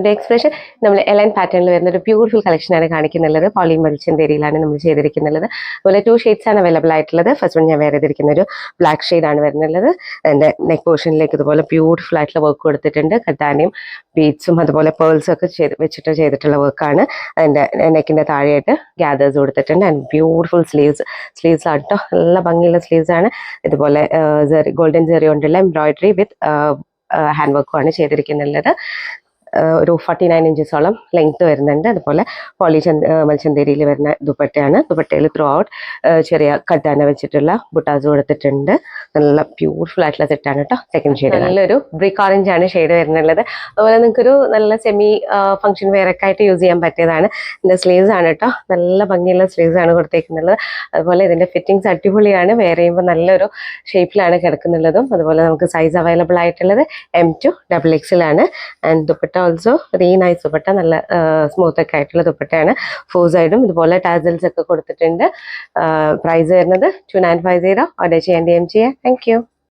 Expression നമ്മൾ A-line പാറ്റേണിൽ വരുന്ന ഒരു ബ്യൂട്ടിഫുൾ കളക്ഷനാണ് കാണിക്കുന്നുള്ളത്. പോളിയും മൽച്ചന്തേരിയിലാണ് നമ്മൾ ചെയ്തിരിക്കുന്നത്. അതുപോലെ 2 ഷെയ്ഡ്സ് ആണ് അവൈലബിൾ ആയിട്ടുള്ളത്. ഫസ്റ്റ് വൺ ഞാൻ വേറെ ചെയ്തിരിക്കുന്ന ഒരു ബ്ലാക്ക് ഷെയ്ഡാണ് വരുന്നുള്ളത്. എൻ്റെ നെക്ക് പോർഷനിലേക്ക് ഇതുപോലെ ബ്യൂട്ടിഫുൾ ആയിട്ടുള്ള വർക്ക് കൊടുത്തിട്ടുണ്ട്. കട്ടാനയും ബീഡ്സും അതുപോലെ പേൾസും ഒക്കെ ചെയ്തിട്ടുള്ള വർക്കാണ്. അതിൻ്റെ നെക്കിൻ്റെ താഴെയായിട്ട് ഗ്യാദേഴ്സ് കൊടുത്തിട്ടുണ്ട്. ആൻഡ് ബ്യൂട്ടിഫുൾ സ്ലീവ്സ് ആണ് കേട്ടോ. നല്ല ഭംഗിയുള്ള സ്ലീവ്സ് ആണ്. ഇതുപോലെ ഗോൾഡൻ ജെറി കൊണ്ടുള്ള എംബ്രോയിഡറി വിത്ത് ഹാൻഡ് വർക്കുമാണ് ചെയ്തിരിക്കുന്നുള്ളത്. ഒരു 49 ഇഞ്ചസോളം ലെങ്ത് വരുന്നുണ്ട്. അതുപോലെ മൽച്ചന്തേരിയിൽ വരുന്ന ദുപ്പട്ടയാണ്. ദുപ്പട്ടയിൽ ത്രൂ ഔട്ട് ചെറിയ കട്ടാന വെച്ചിട്ടുള്ള ബുട്ടാസ് കൊടുത്തിട്ടുണ്ട്. നല്ല ബ്യൂട്ടിഫുൾ ആയിട്ടുള്ള സെറ്റാണ് കേട്ടോ. സെക്കൻഡ് ഷെയ്ഡ് നല്ലൊരു ബ്രിക്ക് ഓറഞ്ച് ആണ് ഷെയ്ഡ് വരുന്നുള്ളത്. അതുപോലെ നിങ്ങൾക്കൊരു നല്ല സെമി ഫംഗ്ഷൻ വെയർ ഒക്കെ ആയിട്ട് യൂസ് ചെയ്യാൻ പറ്റിയതാണ്. ഇതിൻ്റെ സ്ലീവ്സ് ആണ് കേട്ടോ. നല്ല ഭംഗിയുള്ള സ്ലീവ്സ് ആണ് കൊടുത്തേക്കുന്നുള്ളത്. അതുപോലെ ഇതിൻ്റെ ഫിറ്റിങ്സ് അടിപൊളിയാണ്. വെയർ ചെയ്യുമ്പോൾ നല്ലൊരു ഷേപ്പിലാണ് കിടക്കുന്നുള്ളതും. അതുപോലെ നമുക്ക് സൈസ് അവൈലബിൾ ആയിട്ടുള്ളത് M2 XXL ആണ്. And dupatta also very nice dupatta. നല്ല സ്മൂത്ത് ഒക്കെ ആയിട്ടുള്ള ദുപ്പട്ടയാണ്. 4 സൈഡും ഇതുപോലെ ടാസൽസ് ഒക്കെ കൊടുത്തിട്ടുണ്ട്. പ്രൈസ് വരുന്നത് 2950. ഓർഡർ ചെയ്യാൻ DM ചെയ്യാം. Thank you.